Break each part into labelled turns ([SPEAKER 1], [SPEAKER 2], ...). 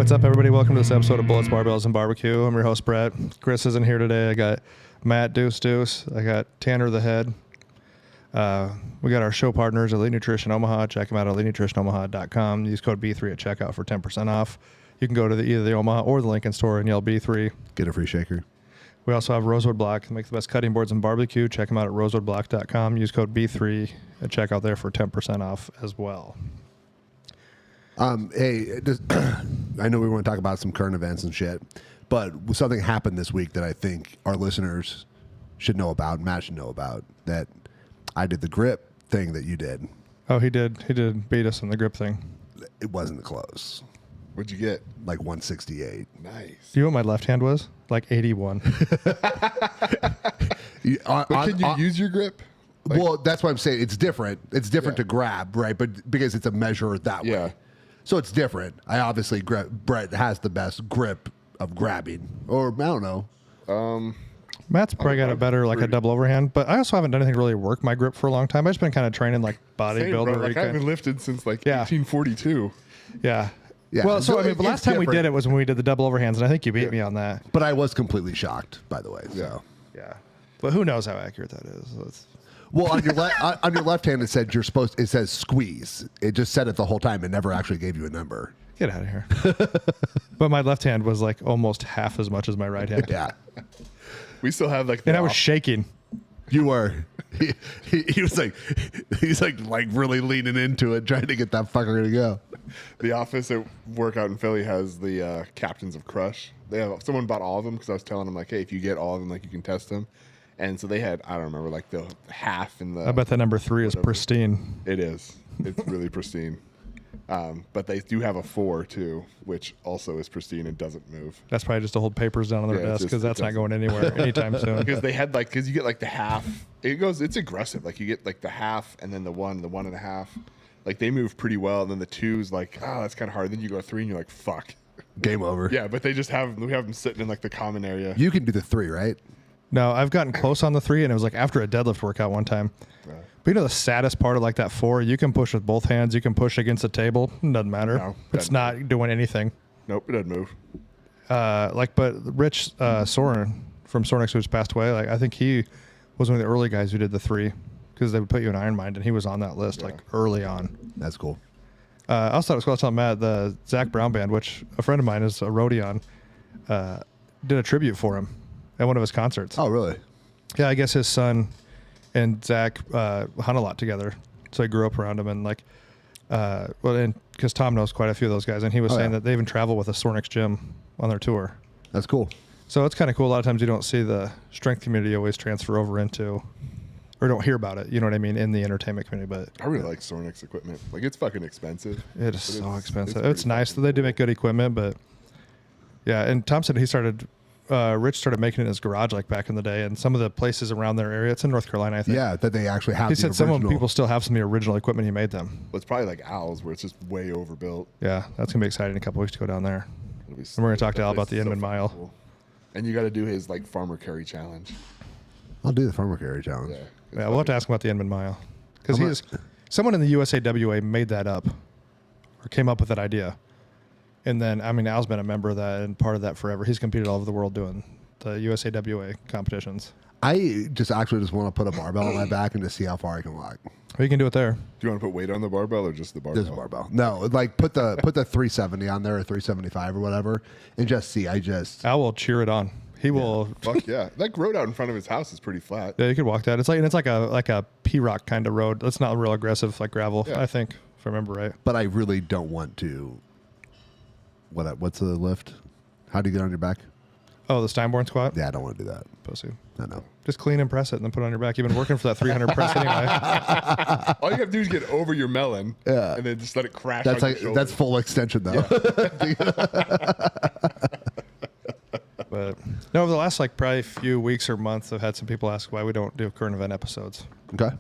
[SPEAKER 1] What's up, everybody? Welcome to this episode of Bullets, Barbells, and Barbecue. I'm your host, Brett. Chris isn't here today. I got Matt Deuce. I got Tanner the Head. We got our show partners, Elite Nutrition Omaha. Check them out at elitenutritionomaha.com. Use code B3 at checkout for 10% off. You can go to either the Omaha or the Lincoln store and yell B3.
[SPEAKER 2] Get a free shaker.
[SPEAKER 1] We also have Rosewood Block. Make the best cutting boards and barbecue. Check them out at rosewoodblock.com. Use code B3 at checkout there for 10% off as well.
[SPEAKER 2] Hey, I know we want to talk about some current events and shit, but something happened this week that I think our listeners should know about, Matt should know about, that I did the grip thing that you did.
[SPEAKER 1] Oh, he did. He did beat us in the grip thing.
[SPEAKER 2] It wasn't close.
[SPEAKER 3] What'd you get?
[SPEAKER 2] Like 168.
[SPEAKER 3] Nice.
[SPEAKER 1] Do you know what my left hand was? Like 81.
[SPEAKER 3] But can you use your grip?
[SPEAKER 2] Like, well, that's why I'm saying it's different. It's different to grab, right? But because it's a measure that way. So it's different. I obviously, Brett has the best grip of grabbing. Or, I don't know.
[SPEAKER 1] Matt's probably got a better, like a double overhand, but I also haven't done anything really work my grip for a long time. I've just been kind of training like bodybuilder.
[SPEAKER 3] Like I haven't lifted since like 1842.
[SPEAKER 1] Yeah.
[SPEAKER 2] Yeah.
[SPEAKER 1] Well, so I mean, the last time we did it was when we did the double overhands, and I think you beat me on that.
[SPEAKER 2] But I was completely shocked, by the way. So.
[SPEAKER 1] Yeah. But who knows how accurate that is?
[SPEAKER 2] Well, on your left hand, it said it says squeeze. It just said it the whole time. It never actually gave you a number.
[SPEAKER 1] Get out of here. But my left hand was like almost half as much as my right hand.
[SPEAKER 2] Yeah.
[SPEAKER 3] We still have like,
[SPEAKER 1] and I was shaking.
[SPEAKER 2] You were. He was like, he's like really leaning into it, trying to get that fucker to go.
[SPEAKER 3] The office at work out in Philly has the captains of Crush. They have someone bought all of them because I was telling them like, hey, if you get all of them, like you can test them. And so they had, I don't remember, like the half in the.
[SPEAKER 1] I bet the number 3 is pristine.
[SPEAKER 3] It is. It's really pristine. But they do have a 4 too, which also is pristine and doesn't move.
[SPEAKER 1] That's probably just to hold papers down on their desk because that's not going anywhere anytime soon.
[SPEAKER 3] Because they had because you get like the half. It's aggressive. Like you get like the half and then the 1.5. Like they move pretty well. And then the 2's like, oh, that's kind of hard. Then you go 3 and you're like, fuck.
[SPEAKER 2] Game over.
[SPEAKER 3] Yeah, but we have them sitting in like the common area.
[SPEAKER 2] You can do the 3, right?
[SPEAKER 1] No, I've gotten close on the 3, and it was like after a deadlift workout one time. Right. But you know the saddest part of like that 4, you can push with both hands. You can push against the table. It doesn't matter. No, it's not doing anything.
[SPEAKER 3] Nope, it doesn't move.
[SPEAKER 1] But Rich Soren from Sornex, who's passed away, like I think he was one of the early guys who did the 3 because they would put you in Iron Mind, and he was on that list like early on.
[SPEAKER 2] That's cool.
[SPEAKER 1] I also thought it was cool. I was telling Matt, the Zach Brown band, which a friend of mine is a roadie on, did a tribute for him at one of his concerts.
[SPEAKER 2] Oh, really?
[SPEAKER 1] Yeah, I guess his son and Zach hunt a lot together, so he grew up around him, and because Tom knows quite a few of those guys, and he was saying that they even travel with a Sornex gym on their tour.
[SPEAKER 2] That's cool.
[SPEAKER 1] So it's kind of cool. A lot of times you don't see the strength community always transfer over into, or don't hear about it. You know what I mean, in the entertainment community. But
[SPEAKER 3] I really like Sornex equipment. Like it's fucking expensive.
[SPEAKER 1] It is so expensive. It's nice that they do make good equipment, but yeah. And Tom said he started. Rich started making it in his garage like back in the day, and some of the places around their area, it's in North Carolina, I think.
[SPEAKER 2] Yeah, that they actually have.
[SPEAKER 1] He said some of the people still have some of the original equipment he made them.
[SPEAKER 3] Well, it's probably like Al's, where it's just way overbuilt.
[SPEAKER 1] Yeah, that's gonna be exciting in a couple weeks to go down there. And we're gonna talk to Al about the Inman Mile.
[SPEAKER 3] Cool. And you got to do his like farmer carry challenge.
[SPEAKER 2] I'll do the farmer carry challenge.
[SPEAKER 1] Yeah, we'll have to ask him about the Inman Mile because someone in the USAWA made that up or came up with that idea. And then, I mean, Al's been a member of that and part of that forever. He's competed all over the world doing the USAWA competitions.
[SPEAKER 2] I just want to put a barbell on my back and just see how far I can walk.
[SPEAKER 1] Or you can do it there.
[SPEAKER 3] Do you want to put weight on the barbell or just the barbell?
[SPEAKER 2] Just barbell. No, like put the 370 on there or 375 or whatever and just see. Al
[SPEAKER 1] will cheer it on. He will.
[SPEAKER 3] Fuck yeah. That road out in front of his house is pretty flat.
[SPEAKER 1] Yeah, you could walk that. It's like a P-rock kind of road. It's not real aggressive like gravel, I think, if I remember right.
[SPEAKER 2] But I really don't want to. What's the lift? How do you get on your back?
[SPEAKER 1] Oh, the Steinborn squat?
[SPEAKER 2] Yeah, I don't want to do that.
[SPEAKER 1] Pussy.
[SPEAKER 2] I know.
[SPEAKER 1] Just clean and press it and then put it on your back. You've been working for that 300 press anyway.
[SPEAKER 3] All you have to do is get over your melon and then just let it crash on your shoulder.
[SPEAKER 2] That's full extension, though.
[SPEAKER 1] But no, over the last probably few weeks or months, I've had some people ask why we don't do current event episodes.
[SPEAKER 2] Okay.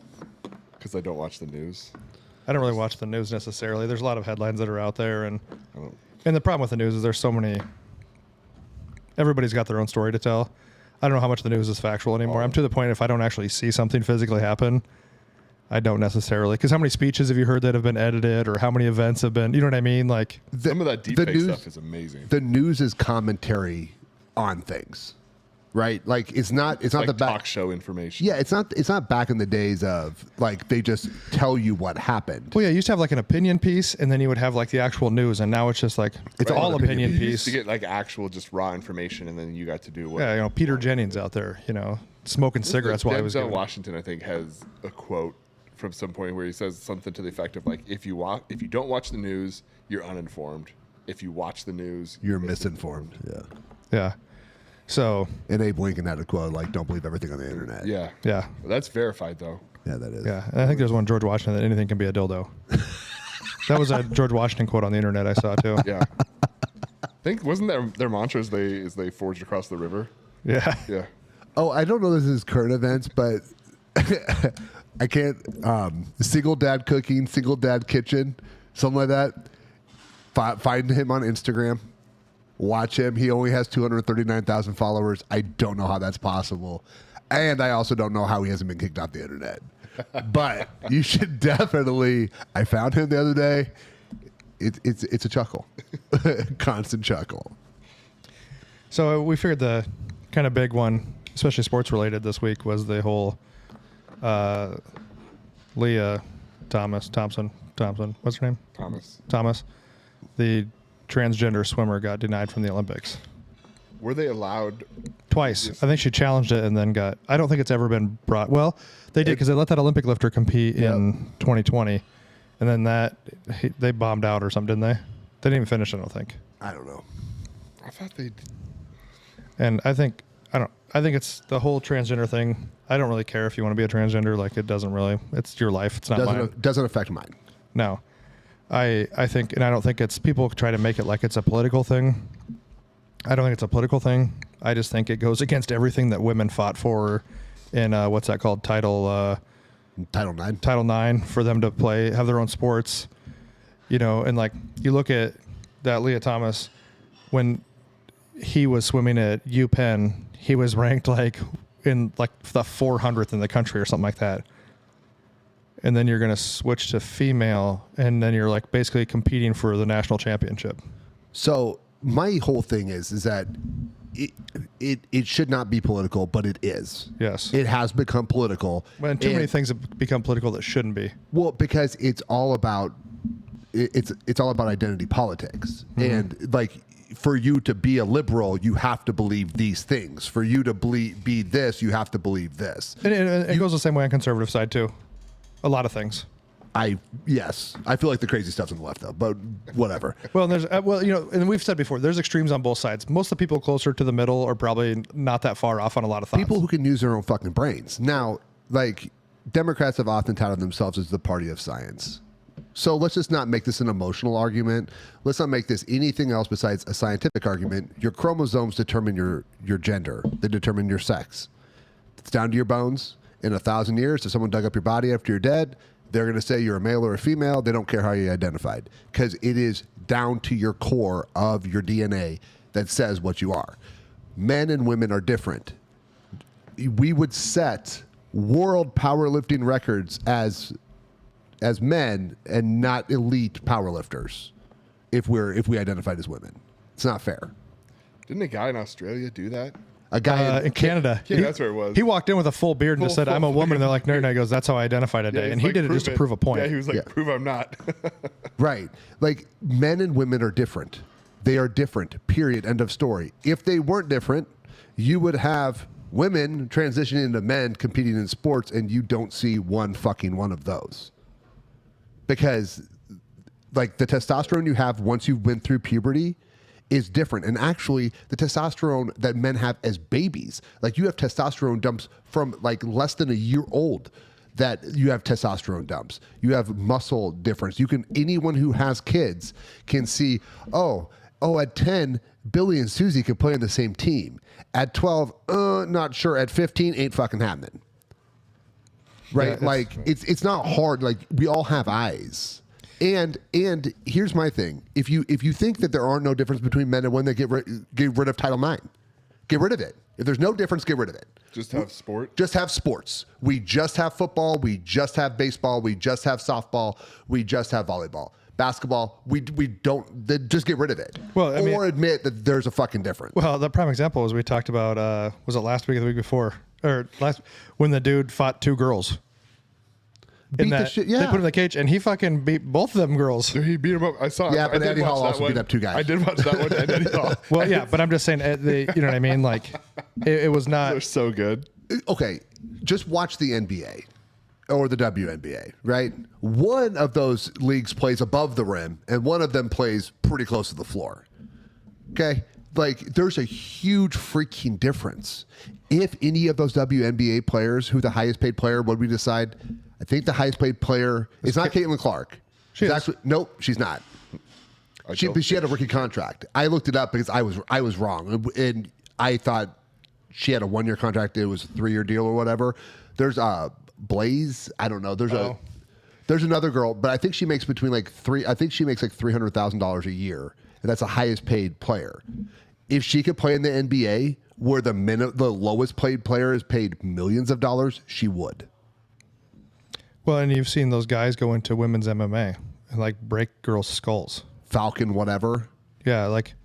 [SPEAKER 3] Because I don't watch the news.
[SPEAKER 1] I don't really watch the news necessarily. There's a lot of headlines that are out there, and the problem with the news is there's so many. Everybody's got their own story to tell. I don't know how much of the news is factual anymore. I'm to the point if I don't actually see something physically happen, I don't necessarily, because how many speeches have you heard that have been edited, or how many events have been? You know what I mean? Like
[SPEAKER 3] some of that deepfake stuff is amazing.
[SPEAKER 2] The news is commentary on things, right? Like it's not
[SPEAKER 3] like
[SPEAKER 2] the
[SPEAKER 3] talk show information.
[SPEAKER 2] Yeah, it's not back in the days of like they just tell you what happened.
[SPEAKER 1] Well, yeah, you used to have like an opinion piece, and then you would have like the actual news, and now it's just like it's all opinion piece.
[SPEAKER 3] You used to get like actual just raw information, and then you got to do what.
[SPEAKER 1] Yeah, Peter Jennings out there, smoking cigarettes while he was.
[SPEAKER 3] Denzel Washington, I think, has a quote from some point where he says something to the effect of like, if you don't watch the news, you're uninformed. If you watch the news,
[SPEAKER 2] you're misinformed. Yeah.
[SPEAKER 1] Yeah. So.
[SPEAKER 2] And Abe Lincoln had a quote like, "Don't believe everything on the internet."
[SPEAKER 3] Yeah.
[SPEAKER 1] Yeah.
[SPEAKER 3] Well, that's verified though.
[SPEAKER 2] Yeah, that is.
[SPEAKER 1] Yeah. And I think there's one George Washington that anything can be a dildo. That was a George Washington quote on the internet I saw too.
[SPEAKER 3] Yeah. I think wasn't their mantra is they forged across the river.
[SPEAKER 1] Yeah.
[SPEAKER 3] Yeah.
[SPEAKER 2] Oh, I don't know this is current events, but I can't. Single dad cooking, single dad kitchen, something like that. Find him on Instagram. Watch him. He only has 239,000 followers. I don't know how that's possible. And I also don't know how he hasn't been kicked off the internet. But you should definitely. I found him the other day. It's a chuckle. Constant chuckle.
[SPEAKER 1] So we figured the kind of big one, especially sports related this week, was the whole Lia Thompson. What's her name? Thomas. The transgender swimmer got denied from the Olympics.
[SPEAKER 3] Were they allowed?
[SPEAKER 1] Twice. I think she challenged it and then got. I don't think it's ever been brought. Well, they did because they let that Olympic lifter compete in 2020, and then they bombed out or something, didn't they? They didn't even finish it, I don't think.
[SPEAKER 2] I don't know.
[SPEAKER 3] I thought they did.
[SPEAKER 1] And I think it's the whole transgender thing. I don't really care if you want to be a transgender. Like, it doesn't really. It's your life. It's not mine.
[SPEAKER 2] Doesn't affect mine.
[SPEAKER 1] No. I think, and I don't think it's, people try to make it like it's a political thing. I don't think it's a political thing. I just think it goes against everything that women fought for in, what's that called? Title IX. Title IX, for them to have their own sports. And like, you look at that Lia Thomas, when he was swimming at UPenn, he was ranked like in like the 400th in the country or something like that. And then you're going to switch to female, and then you're like basically competing for the national championship.
[SPEAKER 2] So my whole thing is that it should not be political, but it is.
[SPEAKER 1] Yes.
[SPEAKER 2] It has become political.
[SPEAKER 1] When too many things have become political that shouldn't be.
[SPEAKER 2] Well, because it's all about identity politics. Mm-hmm. And like, for you to be a liberal, you have to believe these things. For you to be this, you have to believe this.
[SPEAKER 1] And it goes the same way on conservative side too. A lot of things.
[SPEAKER 2] Yes. I feel like the crazy stuff's on the left though, but whatever.
[SPEAKER 1] Well, and there's and we've said before, there's extremes on both sides. Most of the people closer to the middle are probably not that far off on a lot of thoughts.
[SPEAKER 2] People who can use their own fucking brains. Now, like, Democrats have often touted themselves as the party of science. So let's just not make this an emotional argument. Let's not make this anything else besides a scientific argument. Your chromosomes determine your gender. They determine your sex. It's down to your bones. In 1,000 years, if someone dug up your body after you're dead, they're going to say you're a male or a female. They don't care how you identified, because it is down to your core of your DNA that says what you are. Men and women are different. We would set world powerlifting records as men and not elite powerlifters if we identified as women. It's not fair.
[SPEAKER 3] Didn't a guy in Australia do that?
[SPEAKER 2] A guy
[SPEAKER 1] in Canada.
[SPEAKER 3] Yeah, that's where it was.
[SPEAKER 1] He walked in with a full beard and just said, "I'm a woman." And they're like, "No, no." He goes, "That's how I identify today." And he did it just to prove a point.
[SPEAKER 3] Yeah, he was like, "Prove I'm not."
[SPEAKER 2] Right. Like, men and women are different. They are different. Period. End of story. If they weren't different, you would have women transitioning into men competing in sports, and you don't see one of those. Because, like, the testosterone you have once you've been through puberty is different. And actually, the testosterone that men have as babies, like, you have testosterone dumps from like less than a year old, that you have testosterone dumps. You have muscle difference. Anyone who has kids can see, oh, at 10, Billy and Susie can play on the same team. At 12, not sure. At 15, ain't fucking happening. Right?
[SPEAKER 1] Yeah,
[SPEAKER 2] like, it's not hard. Like, we all have eyes. And here's my thing. If you think that there are no difference between men and women, get rid of Title IX. Get rid of it. If there's no difference, get rid of it.
[SPEAKER 3] Just have sport.
[SPEAKER 2] Just have sports. We just have football. We just have baseball. We just have softball. We just have volleyball. Basketball, we don't, just get rid of it.
[SPEAKER 1] Well, I mean,
[SPEAKER 2] admit that there's a fucking difference.
[SPEAKER 1] Well, the prime example was we talked about, was it last week or the week before? When the dude fought 2 girls.
[SPEAKER 2] Beat the shit, yeah.
[SPEAKER 1] They put him in the cage, and he fucking beat both of them girls.
[SPEAKER 3] He beat him up. I saw.
[SPEAKER 2] Yeah, but
[SPEAKER 3] I
[SPEAKER 2] Eddie Hall also beat up 2 guys.
[SPEAKER 3] I did watch that one. And Eddie Hall.
[SPEAKER 1] Well, yeah, but I'm just saying, you know what I mean? Like, it was not.
[SPEAKER 3] They're so good.
[SPEAKER 2] Okay, just watch the NBA or the WNBA, right? One of those leagues plays above the rim, and one of them plays pretty close to the floor. Okay? Like, there's a huge freaking difference. If any of those WNBA players, who the highest paid player, would we decide? I think the highest paid player is not Caitlin Clark. Nope, she's not. But she had a rookie contract. I looked it up because I was wrong, and I thought she had a 1-year contract. It was a 3-year deal or whatever. There's Blaze. I don't know. There's another girl, but I think she makes between like $300,000 a year, and that's the highest paid player. If she could play in the NBA, where the lowest paid player is paid millions of dollars, she would.
[SPEAKER 1] Well, and you've seen those guys go into women's MMA and like break girls' skulls.
[SPEAKER 2] Falcon, whatever.
[SPEAKER 1] Yeah, like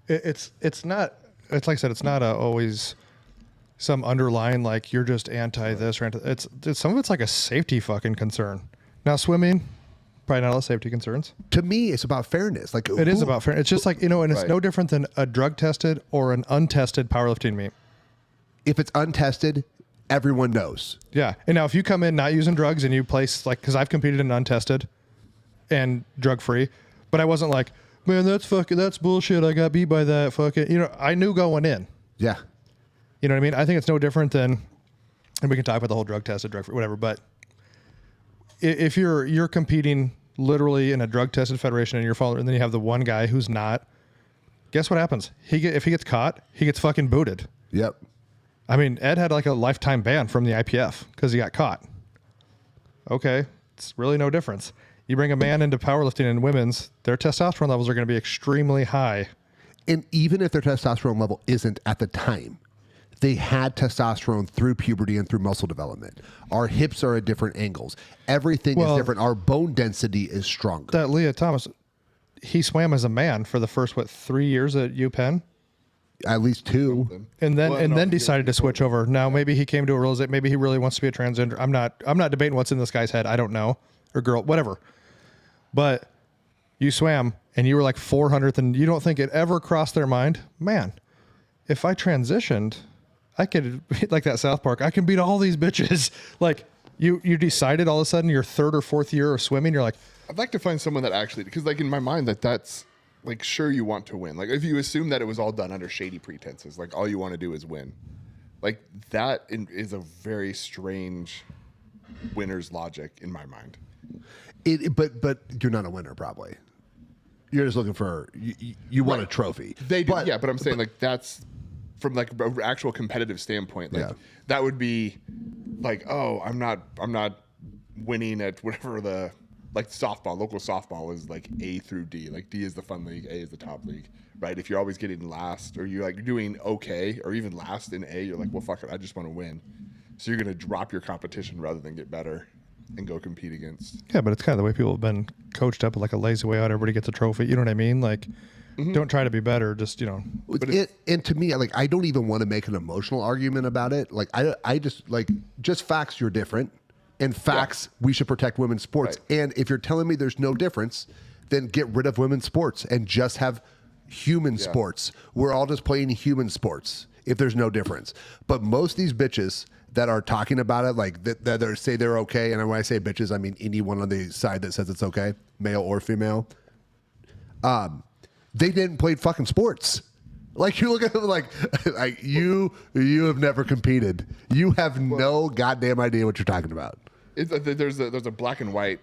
[SPEAKER 1] it's not. It's like I said. It's not always some underlying like you're just anti this or anti. It's some of it's like a safety fucking concern. Now swimming, probably not all safety concerns.
[SPEAKER 2] To me, it's about fairness. Like
[SPEAKER 1] it is about fairness. It's just like and it's no different than a drug tested or an untested powerlifting meet.
[SPEAKER 2] If it's untested, everyone knows.
[SPEAKER 1] Yeah. And now if you come in not using drugs and you place like, cause I've competed in untested and drug free, but I wasn't like, man, that's bullshit. I got beat by that fucking, I knew going in.
[SPEAKER 2] Yeah.
[SPEAKER 1] You know what I mean? I think it's no different than, and we can talk about the whole drug tested, drug free, whatever. But if you're competing literally in a drug tested federation and you're following, and then you have the one guy who's not, guess what happens? If he gets caught, he gets fucking booted.
[SPEAKER 2] Yep.
[SPEAKER 1] I mean, Ed had like a lifetime ban from the IPF because he got caught. Okay, it's really no difference. You bring a man into powerlifting and women's, their testosterone levels are going to be extremely high.
[SPEAKER 2] And even if their testosterone level isn't at the time, they had testosterone through puberty and through muscle development. Our hips are at different angles. Everything is different. Our bone density is stronger.
[SPEAKER 1] That Lia Thomas, he swam as a man for the first, 3 years at UPenn?
[SPEAKER 2] At least 2.
[SPEAKER 1] And then decided to switch over. Now maybe he came to a realization, maybe he really wants to be a transgender. I'm not debating what's in this guy's head. I don't know. Or girl, whatever. But you swam and you were like 400th and you don't think it ever crossed their mind, man, if I transitioned, I could, like that South Park, I can beat all these bitches. Like you decided all of a sudden your 3rd or 4th year of swimming, you're like,
[SPEAKER 3] I'd like to find someone that actually, because like in my mind that's like, sure, you want to win. Like if you assume that it was all done under shady pretenses, like all you want to do is win. Like that is a very strange winner's logic in my mind.
[SPEAKER 2] But you're not a winner, probably. You're just looking for, you want a trophy.
[SPEAKER 3] They do, but I'm saying like that's from like an actual competitive standpoint. Like that would be like, oh, I'm not winning at whatever the, like softball, local softball is like A through D. Like D is the fun league, A is the top league, right? If you're always getting last or you're like doing okay or even last in A, you're like, well, fuck it, I just want to win. So you're going to drop your competition rather than get better and go compete against.
[SPEAKER 1] Yeah, but it's kind of the way people have been coached up, like a lazy way out. Everybody gets a trophy. You know what I mean? Like, don't try to be better. Just,
[SPEAKER 2] and to me, like, I don't even want to make an emotional argument about it. Like, I just facts, you're different. And facts, we should protect women's sports. Right. And if you're telling me there's no difference, then get rid of women's sports and just have human sports. We're all just playing human sports if there's no difference. But most of these bitches that are talking about it, like that say they're okay, and when I say bitches, I mean anyone on the side that says it's okay, male or female, they didn't play fucking sports. Like you look at them like you have never competed. You have no goddamn idea what you're talking about.
[SPEAKER 3] There's a black and white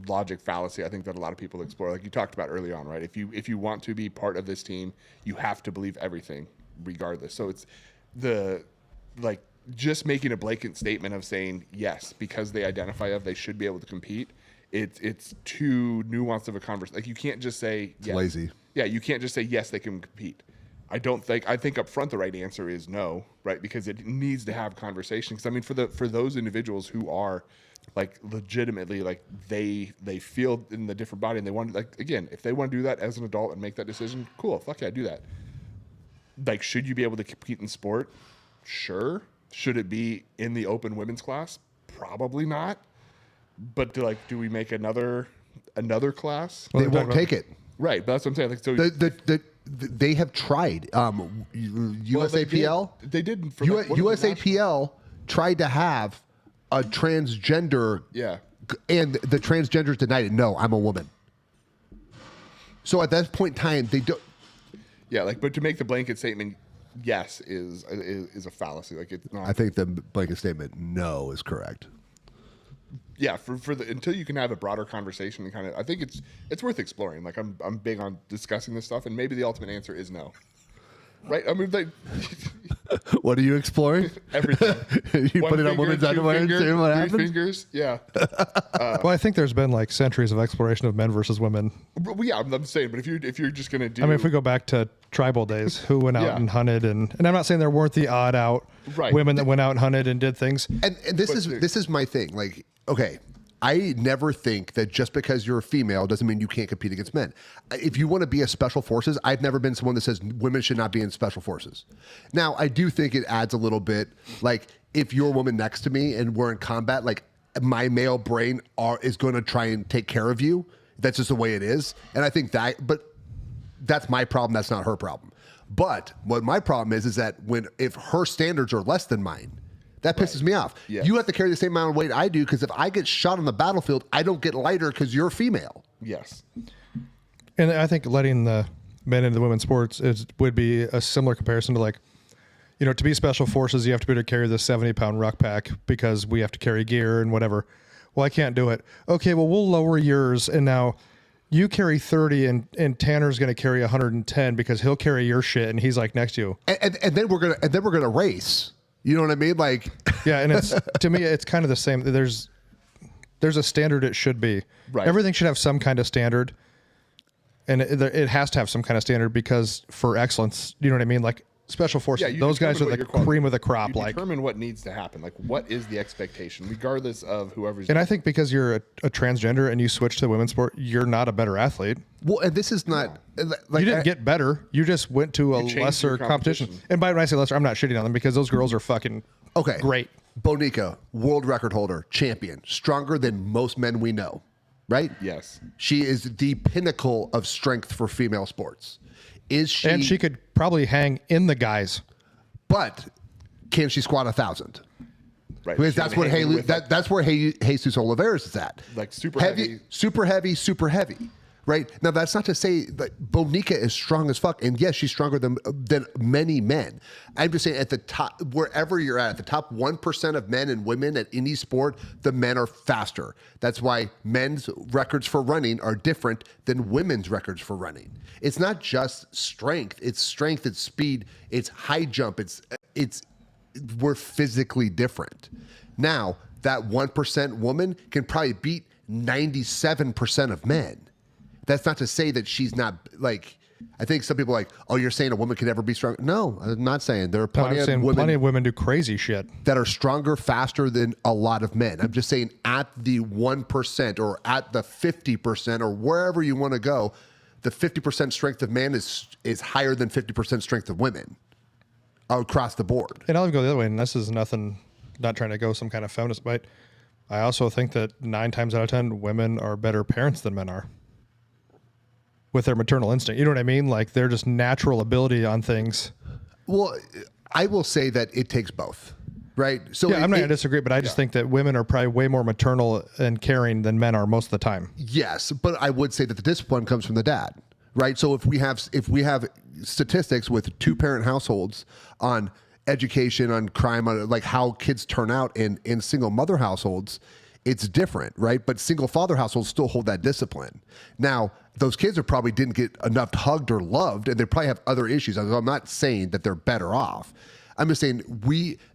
[SPEAKER 3] logic fallacy I think that a lot of people explore, like you talked about early on, right? If you want to be part of this team, you have to believe everything regardless. So it's just making a blanket statement of saying yes because they identify they should be able to compete. It's too nuanced of a conversation. Like you can't just say yes.
[SPEAKER 2] Lazy.
[SPEAKER 3] Yeah, you can't just say yes they can compete. I think up front the right answer is no, right? Because it needs to have conversation. Because I mean, for those individuals who are like legitimately like they feel in the different body and they want, like, again, if they want to do that as an adult and make that decision, cool, fuck yeah, do that. Like, should you be able to compete in sport? Sure. Should it be in the open women's class? Probably not. But do we make another class?
[SPEAKER 2] They won't take it.
[SPEAKER 3] Right, but that's what I'm saying. Like, so
[SPEAKER 2] they have tried. USAPL.
[SPEAKER 3] They did. For
[SPEAKER 2] USAPL tried to have a transgender.
[SPEAKER 3] Yeah.
[SPEAKER 2] And the transgenders denied it. No, I'm a woman. So at that point in time, they don't.
[SPEAKER 3] Yeah, but to make the blanket statement, yes, is a fallacy. Like, it's not.
[SPEAKER 2] I think the blanket statement, no, is correct.
[SPEAKER 3] Yeah, for the until you can have a broader conversation and kind of, I think it's worth exploring. Like, I'm big on discussing this stuff, and maybe the ultimate answer is no. Right? I mean,
[SPEAKER 2] what are you exploring?
[SPEAKER 3] Everything.
[SPEAKER 2] You put it on women's underwear and see what happens?
[SPEAKER 3] Fingers, yeah.
[SPEAKER 1] Well, I think there's been like centuries of exploration of men versus women.
[SPEAKER 3] Well, yeah, I'm saying, but if you're just gonna do,
[SPEAKER 1] I mean, if we go back to tribal days, who went out and hunted, and I'm not saying there weren't the odd out women that went out and hunted and did things.
[SPEAKER 2] And this is my thing. Like, okay, I never think that just because you're a female doesn't mean you can't compete against men. If you want to be a special forces, I've never been someone that says women should not be in special forces. Now, I do think it adds a little bit, like, if you're a woman next to me and we're in combat, like, my male brain is going to try and take care of you. That's just the way it is. And I think but that's my problem. That's not her problem. But what my problem is that if her standards are less than mine, that pisses me off. Yes. You have to carry the same amount of weight I do, because if I get shot on the battlefield, I don't get lighter because you're female.
[SPEAKER 3] Yes.
[SPEAKER 1] And I think letting the men into the women's sports would be a similar comparison to, like, to be special forces, you have to be able to carry the 70-pound ruck pack because we have to carry gear and whatever. Well, I can't do it. Okay, well, we'll lower yours, and now you carry 30 and Tanner's going to carry 110 because he'll carry your shit and he's like next to you.
[SPEAKER 2] And then we're gonna race. You know what I mean? Like,
[SPEAKER 1] yeah, and it's, to me, it's kind of the same. There's a standard it should be.
[SPEAKER 3] Right.
[SPEAKER 1] Everything should have some kind of standard, and it has to have some kind of standard because for excellence, you know what I mean? Like, special forces, those guys are the cream of the crop.
[SPEAKER 3] You determine what needs to happen. Like, what is the expectation, regardless of whoever's.
[SPEAKER 1] And I think because you're a transgender and you switch to women's sport, you're not a better athlete.
[SPEAKER 2] Well, and this is not.
[SPEAKER 1] Like, you didn't get better. You just went to a lesser competition. And by when I say lesser, I'm not shitting on them because those girls are fucking great.
[SPEAKER 2] Bonica, world record holder, champion, stronger than most men we know, right?
[SPEAKER 3] Yes.
[SPEAKER 2] She is the pinnacle of strength for female sports. Is she?
[SPEAKER 1] And she could probably hang in the guys.
[SPEAKER 2] But can she squat 1,000?
[SPEAKER 3] Right.
[SPEAKER 2] Because that's what that's where Jesus Oliveras is at.
[SPEAKER 3] Like, super heavy.
[SPEAKER 2] Super heavy, super heavy. Right? Now, that's not to say that Bonica is strong as fuck. And yes, she's stronger than many men. I'm just saying, at the top, wherever you're at the top 1% of men and women at any sport, the men are faster. That's why men's records for running are different than women's records for running. It's not just strength. It's speed, it's high jump. We're physically different. Now, that 1% woman can probably beat 97% of men. That's not to say that she's not, like, I think some people are like, oh, you're saying a woman can never be strong. No, I'm not saying. There are plenty of women
[SPEAKER 1] do crazy shit
[SPEAKER 2] that are stronger, faster than a lot of men. I'm just saying, at the 1% or at the 50% or wherever you want to go, the 50% strength of man is higher than 50% strength of women across the board.
[SPEAKER 1] And I'll go the other way, and this is nothing, not trying to go some kind of feminist, but I also think that 9 times out of 10, women are better parents than men are. With their maternal instinct. You know what I mean? Like, they're just natural ability on things.
[SPEAKER 2] Well, I will say that it takes both, right? So
[SPEAKER 1] yeah, I'm not going to disagree, but I just think that women are probably way more maternal and caring than men are most of the time.
[SPEAKER 2] Yes, but I would say that the discipline comes from the dad, right? So if we have statistics with 2-parent households on education, on crime, on like how kids turn out in single mother households, it's different, right? But single father households still hold that discipline. Now, those kids are probably didn't get enough hugged or loved, and they probably have other issues. I'm not saying that they're better off. I'm just saying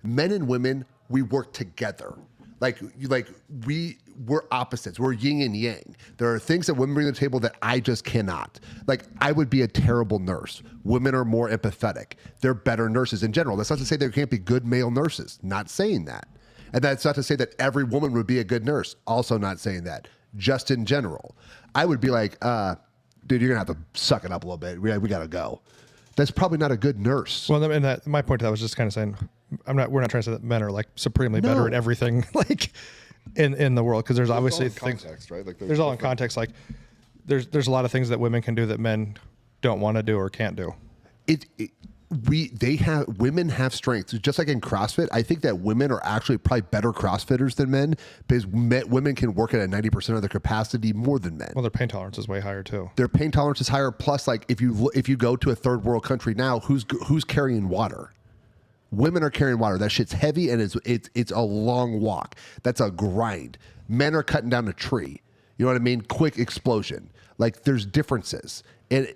[SPEAKER 2] men and women, we work together. We're opposites. We're yin and yang. There are things that women bring to the table that I just cannot. Like, I would be a terrible nurse. Women are more empathetic. They're better nurses in general. That's not to say there can't be good male nurses. Not saying that. And that's not to say that every woman would be a good nurse. Also not saying that. Just in general. I would be like, dude, you're going to have to suck it up a little bit. We got to go. That's probably not a good nurse.
[SPEAKER 1] Well, and my point to that was just kind of saying, we're not trying to say that men are like supremely better at everything, like in the world, because there's obviously things,
[SPEAKER 3] context, right? Like
[SPEAKER 1] there's all in context. Like there's a lot of things that women can do that men don't want to do or can't do.
[SPEAKER 2] Women have strengths, just like in CrossFit. I think that women are actually probably better CrossFitters than men, because women can work at a 90% of their capacity more than men.
[SPEAKER 1] Well, their pain tolerance is way higher too.
[SPEAKER 2] Their pain tolerance is higher. Plus, like if you go to a third world country now, who's carrying water? Women are carrying water. That shit's heavy, and it's a long walk. That's a grind. Men are cutting down a tree. You know what I mean? Quick explosion. Like, there's differences, and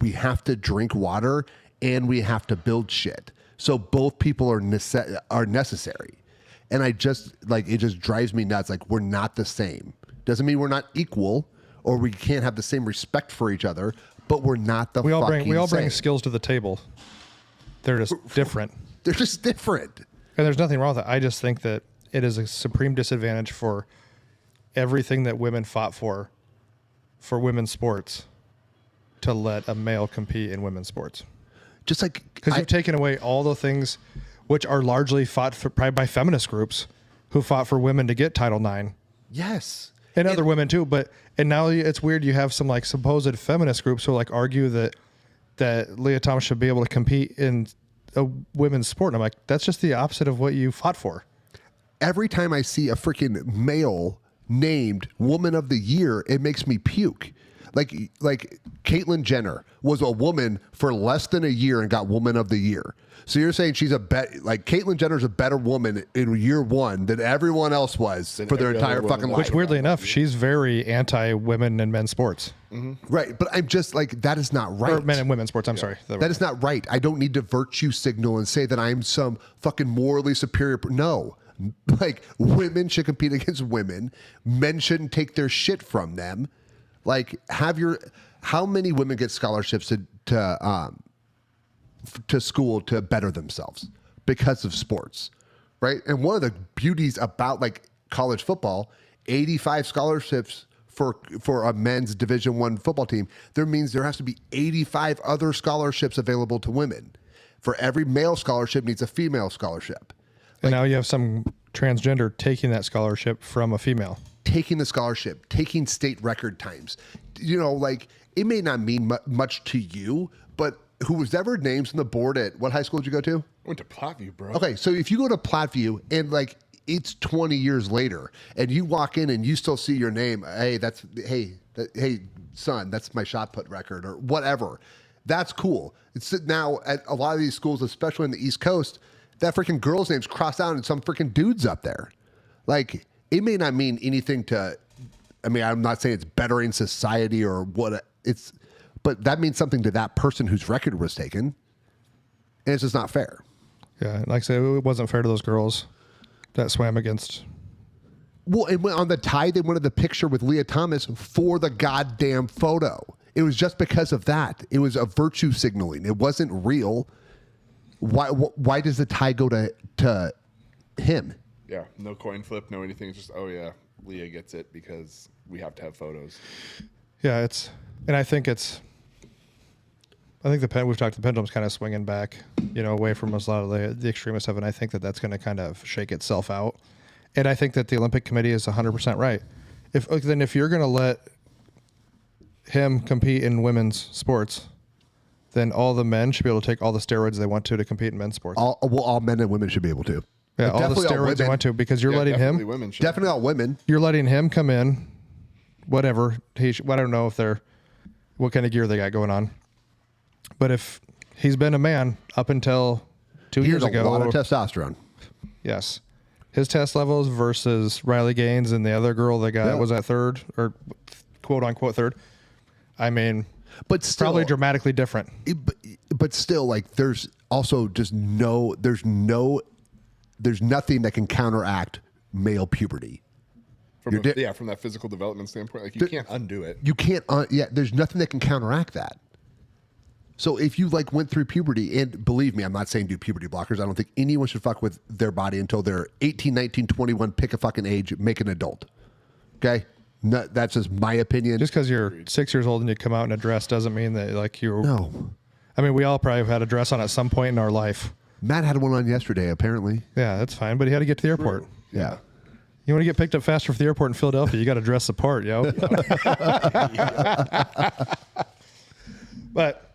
[SPEAKER 2] we have to drink water and we have to build shit. So both people are necessary. And I just it just drives me nuts. Like, we're not the same. Doesn't mean we're not equal or we can't have the same respect for each other, but we're not the fucking same.
[SPEAKER 1] We all bring skills to the table. They're just different.
[SPEAKER 2] They're just different.
[SPEAKER 1] And there's nothing wrong with it. I just think that it is a supreme disadvantage for everything that women fought for women's sports to let a male compete in women's sports.
[SPEAKER 2] Just like,
[SPEAKER 1] because you've taken away all the things which are largely fought for probably by feminist groups who fought for women to get Title IX.
[SPEAKER 2] Yes.
[SPEAKER 1] And other women too. And now it's weird. You have some like supposed feminist groups who like argue that Lia Thomas should be able to compete in a women's sport. And I'm like, that's just the opposite of what you fought for.
[SPEAKER 2] Every time I see a freaking male named Woman of the Year, it makes me puke. Like Caitlyn Jenner was a woman for less than a year and got Woman of the Year. So you're saying she's Caitlyn Jenner's a better woman in year one than everyone else was for their entire fucking life.
[SPEAKER 1] Which, weirdly enough, she's very anti-women and men's sports.
[SPEAKER 2] Mm-hmm. Right, but I'm just like, that is not right.
[SPEAKER 1] Or men and women's sports, I'm sorry.
[SPEAKER 2] That is not right. I don't need to virtue signal and say that I'm some fucking morally superior. No. Like, women should compete against women. Men shouldn't take their shit from them. Like, how many women get scholarships to school to better themselves because of sports, right? And one of the beauties about like college football, 85 scholarships for a men's Division I football team, there has to be 85 other scholarships available to women. For every male scholarship needs a female scholarship.
[SPEAKER 1] And now you have some transgender taking that scholarship from a female.
[SPEAKER 2] Taking the scholarship, taking state record times. You know, like, it may not mean much to you, but whoever names on the board at what high school did you go to?
[SPEAKER 3] I went to Platteview, bro.
[SPEAKER 2] Okay, so if you go to Platteview and like it's 20 years later and you walk in and you still see your name, hey, son, that's my shot put record or whatever. That's cool. It's now at a lot of these schools, especially in the East Coast, that freaking girl's name's crossed out and some freaking dude's up there. Like, it may not mean anything I'm not saying it's bettering society or what but that means something to that person whose record was taken. And it's just not fair.
[SPEAKER 1] Yeah. Like I said, it wasn't fair to those girls that swam against.
[SPEAKER 2] Well, and on the tide, they wanted the picture with Lia Thomas for the goddamn photo. It was just because of that. It was a virtue signaling. It wasn't real. Why does the tie go to him?
[SPEAKER 3] Yeah, no coin flip, no anything. It's just, oh yeah, Leah gets it because we have to have photos.
[SPEAKER 1] Yeah, I think we've talked, the pendulum's kind of swinging back, away from a lot of the extremist stuff, and I think that's going to kind of shake itself out. And I think that the Olympic Committee is 100% right. If you're going to let him compete in women's sports, then all the men should be able to take all the steroids they want to compete in men's sports.
[SPEAKER 2] All men and women should be able to.
[SPEAKER 1] Yeah, all the steroids they want to, because you're letting him.
[SPEAKER 2] Definitely all women.
[SPEAKER 1] You're letting him come in, whatever. I don't know what kind of gear they got going on. But if he's been a man up until 2 years ago.
[SPEAKER 2] A lot of testosterone.
[SPEAKER 1] Yes. His test levels versus Riley Gaines and the other girl that was at third, or quote unquote third. I mean,
[SPEAKER 2] but still,
[SPEAKER 1] probably dramatically different.
[SPEAKER 2] But still, like, there's also just there's nothing that can counteract male puberty.
[SPEAKER 3] From that physical development standpoint, like you can't undo it.
[SPEAKER 2] You can't. There's nothing that can counteract that. So if you like went through puberty, and believe me, I'm not saying do puberty blockers. I don't think anyone should fuck with their body until they're 18, 19, 21, pick a fucking age, make an adult. Okay? No, that's just my opinion.
[SPEAKER 1] Just because you're 6 years old and you come out in a dress doesn't mean that like you're...
[SPEAKER 2] No.
[SPEAKER 1] I mean, we all probably have had a dress on at some point in our life.
[SPEAKER 2] Matt had one on yesterday, apparently.
[SPEAKER 1] Yeah, that's fine, but he had to get to the airport.
[SPEAKER 2] Yeah.
[SPEAKER 1] You want to get picked up faster for the airport in Philadelphia, you got to dress the part, yo. But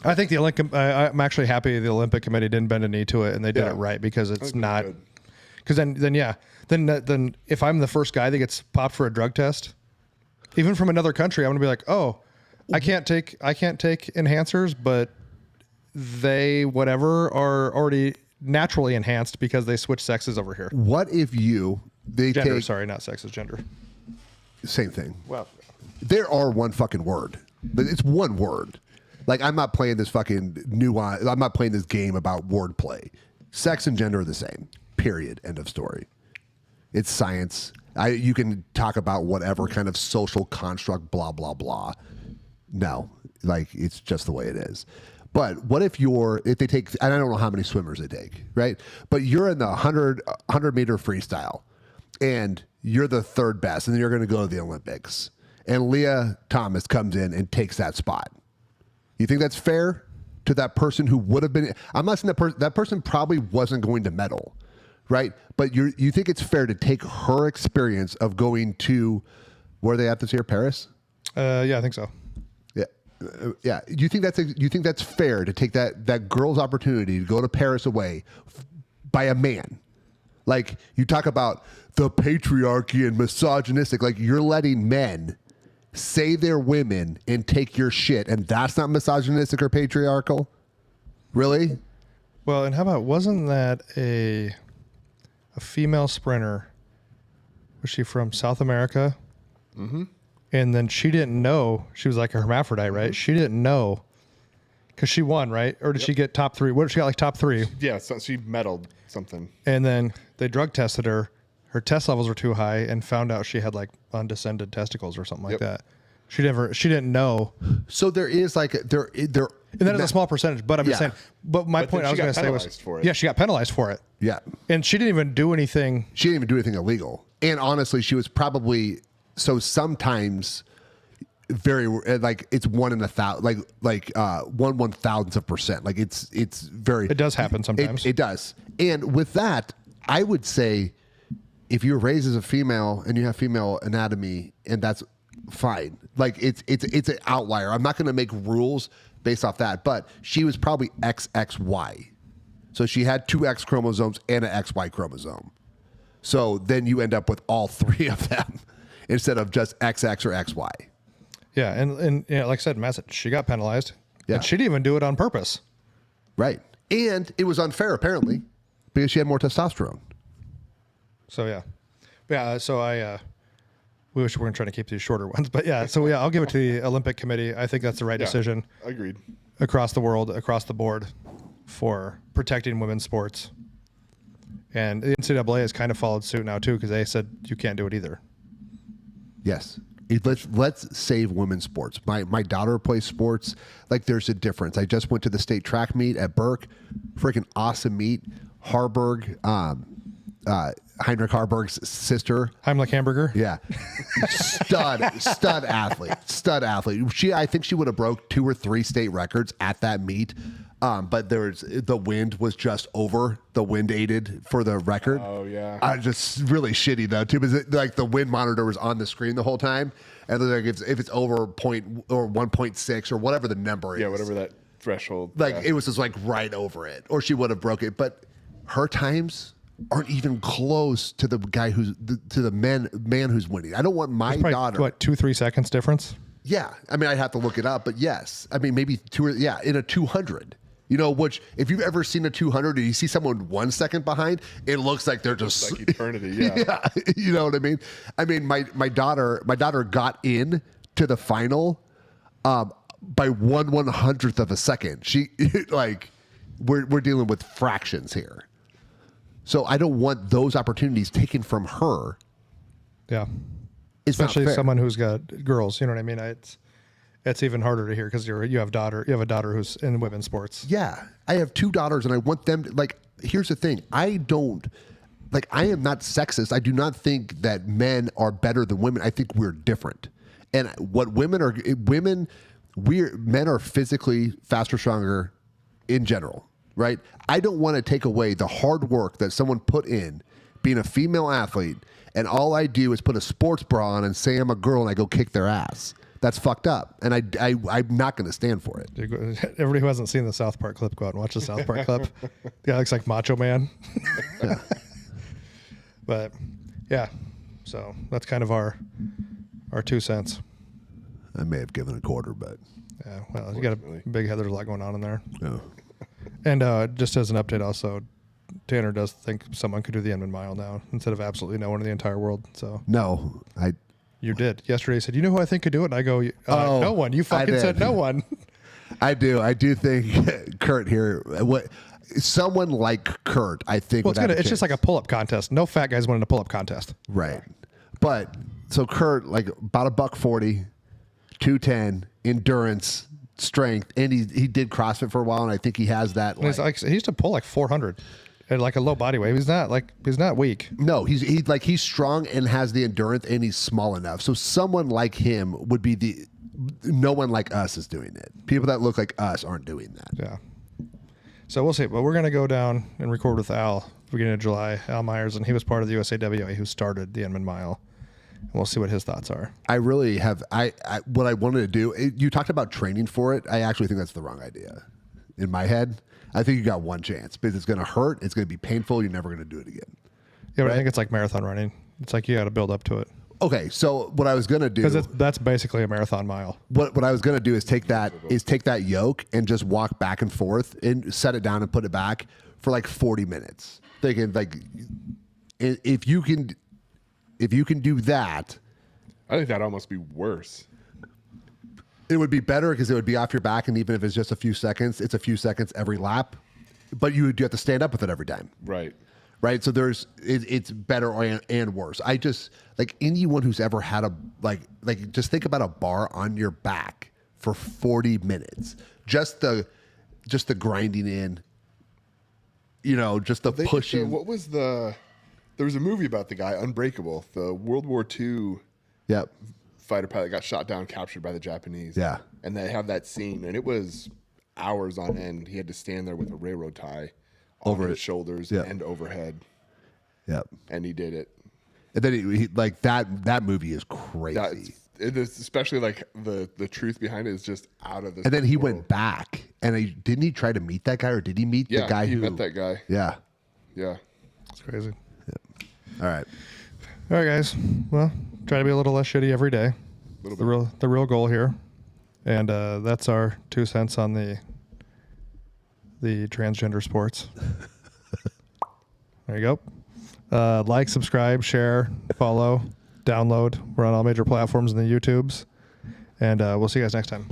[SPEAKER 1] I think the Olympic. I'm actually happy the Olympic Committee didn't bend a knee to it, and they did it right because it's not. Because then if I'm the first guy that gets popped for a drug test, even from another country, I'm gonna be like, oh, I can't take enhancers, but they whatever are already naturally enhanced because they switch sexes over here.
[SPEAKER 2] What if
[SPEAKER 1] Gender, sorry, not sexes, gender.
[SPEAKER 2] Same thing.
[SPEAKER 1] Well,
[SPEAKER 2] there are one fucking word. It's one word. Like, I'm not playing this fucking nuance. I'm not playing this game about wordplay. Sex and gender are the same. Period. End of story. It's science. You can talk about whatever kind of social construct, blah, blah, blah. No. Like, it's just the way it is. But what if they take, and I don't know how many swimmers they take, right? But you're in the 100 meter freestyle, and you're the third best, and then you're going to go to the Olympics. And Lia Thomas comes in and takes that spot. You think that's fair to that person who would have been? I'm not saying that person probably wasn't going to medal, right? But you think it's fair to take her experience of going to, where are they at this year, Paris?
[SPEAKER 1] Yeah, I think so.
[SPEAKER 2] Yeah. You think that's fair to take that girl's opportunity to go to Paris away by a man? Like, you talk about the patriarchy and misogynistic, like you're letting men say they're women and take your shit, and that's not misogynistic or patriarchal? Really?
[SPEAKER 1] Well, and how about, wasn't that a female sprinter? Was she from South America? Mm-hmm. And then she didn't know. She was like a hermaphrodite, right? She didn't know because she won, right? Or did she get top three? What did she got, like top three?
[SPEAKER 3] Yeah, so she medaled something.
[SPEAKER 1] And then they drug tested her. Her test levels were too high and found out she had like undescended testicles or something like that. She didn't know.
[SPEAKER 2] So there is like there.
[SPEAKER 1] And that is a small percentage, but I'm just saying. But my point I was going to say was, she got penalized for it.
[SPEAKER 2] Yeah,
[SPEAKER 1] and she didn't even do anything.
[SPEAKER 2] She didn't even do anything illegal. And honestly, she was probably sometimes very like it's 1 in 1,000, like 1/1000%. Like it's very.
[SPEAKER 1] It does happen sometimes.
[SPEAKER 2] It does. And with that, I would say, if you're raised as a female and you have female anatomy, and that's fine. Like it's an outlier. I'm not going to make rules based off that, but she was probably XXY. So she had 2 X chromosomes and an XY chromosome. So then you end up with all 3 of them instead of just XX or XY.
[SPEAKER 1] Yeah, and yeah, like I said, Matt said, she got penalized.
[SPEAKER 2] Yeah.
[SPEAKER 1] And she didn't even do it on purpose.
[SPEAKER 2] Right. And it was unfair, apparently, because she had more testosterone.
[SPEAKER 1] So so we wish we weren't trying to keep these shorter ones, but yeah. So yeah, I'll give it to the Olympic Committee. I think that's the right decision.
[SPEAKER 3] Agreed.
[SPEAKER 1] Across the world, across the board, for protecting women's sports. And the NCAA has kind of followed suit now too, because they said you can't do it either.
[SPEAKER 2] Yes. Let's save women's sports. My daughter plays sports. Like, there's a difference. I just went to the state track meet at Burke. Freaking awesome meet. Harburg, Heinrich Harburg's sister.
[SPEAKER 1] Heimlich Hamburger.
[SPEAKER 2] Yeah. Stud athlete. I think she would have broke 2 or 3 state records at that meet. But the wind was just over. The wind aided for the record.
[SPEAKER 3] Oh yeah.
[SPEAKER 2] Just really shitty though too, because like the wind monitor was on the screen the whole time, and like if it's over 1.6 or whatever the number is.
[SPEAKER 3] Yeah, whatever that threshold.
[SPEAKER 2] Like it was just like right over it, or she would have broke it. But her times aren't even close to the guy to the man who's winning. I don't want my daughter.
[SPEAKER 1] What, 2-3 seconds difference?
[SPEAKER 2] Yeah, I mean I'd have to look it up, but yes, I mean maybe 2 or in a 200. You know, which if you've ever seen a 200 and you see someone 1 second behind, it looks like they're just
[SPEAKER 3] like eternity. Yeah.
[SPEAKER 2] Yeah, you know what I mean. I mean, my daughter got in to the final by 1/100th of a second. She like we're dealing with fractions here. So I don't want those opportunities taken from her.
[SPEAKER 1] Yeah.
[SPEAKER 2] It's
[SPEAKER 1] Especially
[SPEAKER 2] not fair.
[SPEAKER 1] someone who's got girls. You know what I mean? It's even harder to hear because you have a daughter who's in women's sports.
[SPEAKER 2] Yeah, I have 2 daughters, and I want them to, like. Here's the thing: I am not sexist. I do not think that men are better than women. I think we're different, and what men are physically faster, stronger, in general, right? I don't want to take away the hard work that someone put in being a female athlete, and all I do is put a sports bra on and say I'm a girl, and I go kick their ass. That's fucked up, and I'm not going to stand for it.
[SPEAKER 1] Everybody who hasn't seen the South Park clip, go out and watch the South Park clip. The guy looks like Macho Man.
[SPEAKER 2] Yeah.
[SPEAKER 1] But yeah, so that's kind of our 2 cents.
[SPEAKER 2] I may have given a quarter, but
[SPEAKER 1] Yeah, well, you got a big head. There's a lot going on in there.
[SPEAKER 2] yeah.
[SPEAKER 1] And just as an update, also, Tanner does think someone could do the Inman Mile now instead of absolutely no one in the entire world. So
[SPEAKER 2] No,
[SPEAKER 1] you did yesterday. You said, "You know who I think could do it?" And I go, "No one." You fucking
[SPEAKER 2] did.
[SPEAKER 1] said no one.
[SPEAKER 2] I do think Kurt here. Someone like Kurt, I think.
[SPEAKER 1] Well, it's just like a pull-up contest. No fat guys winning a pull-up contest.
[SPEAKER 2] Right. But so Kurt, like about $140, 210, endurance, strength, and he did CrossFit for a while, and I think he has that.
[SPEAKER 1] He used to pull like 400 at like a low body weight. He's not weak.
[SPEAKER 2] No, he's strong and has the endurance, and he's small enough. So someone like him would be no one like us is doing it. People that look like us aren't doing that.
[SPEAKER 1] Yeah. So we'll see. But we're going to go down and record with Al beginning of July, Al Myers, and he was part of the USAWA who started the Inman Mile. And we'll see what his thoughts are.
[SPEAKER 2] I really have. What I wanted to do. You talked about training for it. I actually think that's the wrong idea. In my head, I think you got one chance because it's going to hurt. It's going to be painful. You're never going to do it again.
[SPEAKER 1] Yeah, but I think it's like marathon running. It's like you got to build up to it.
[SPEAKER 2] Okay, so what I was going to do,
[SPEAKER 1] because that's basically a marathon mile.
[SPEAKER 2] What I was going to do is take that yoke and just walk back and forth and set it down and put it back for like 40 minutes. Thinking like if you can do that,
[SPEAKER 3] I think that'd almost be worse.
[SPEAKER 2] It would be better because it would be off your back, and even if it's just a few seconds, it's a few seconds every lap. But you have to stand up with it every time.
[SPEAKER 3] Right.
[SPEAKER 2] Right. So it's better and worse. I just like anyone who's ever had just think about a bar on your back for 40 minutes. Just the grinding in, just the pushing.
[SPEAKER 3] What was there was a movie about the guy, Unbreakable, the World War II fighter pilot got shot down, captured by the Japanese.
[SPEAKER 2] Yeah.
[SPEAKER 3] And they have that scene, and it was hours on end. He had to stand there with a railroad tie over his shoulders and overhead.
[SPEAKER 2] Yep.
[SPEAKER 3] And he did it.
[SPEAKER 2] And then he like that movie is crazy.
[SPEAKER 3] It is, especially like the truth behind it is just out of this.
[SPEAKER 2] And then he went back, and didn't he try to meet that guy, or did he meet the guy who
[SPEAKER 3] met that guy?
[SPEAKER 2] Yeah.
[SPEAKER 3] Yeah.
[SPEAKER 1] It's crazy.
[SPEAKER 2] Yep. All right,
[SPEAKER 1] guys. Well, try to be a little less shitty every day. The real goal here, and that's our 2 cents on the transgender sports. There you go. Like, subscribe, share, follow, download. We're on all major platforms and the YouTubes. And we'll see you guys next time.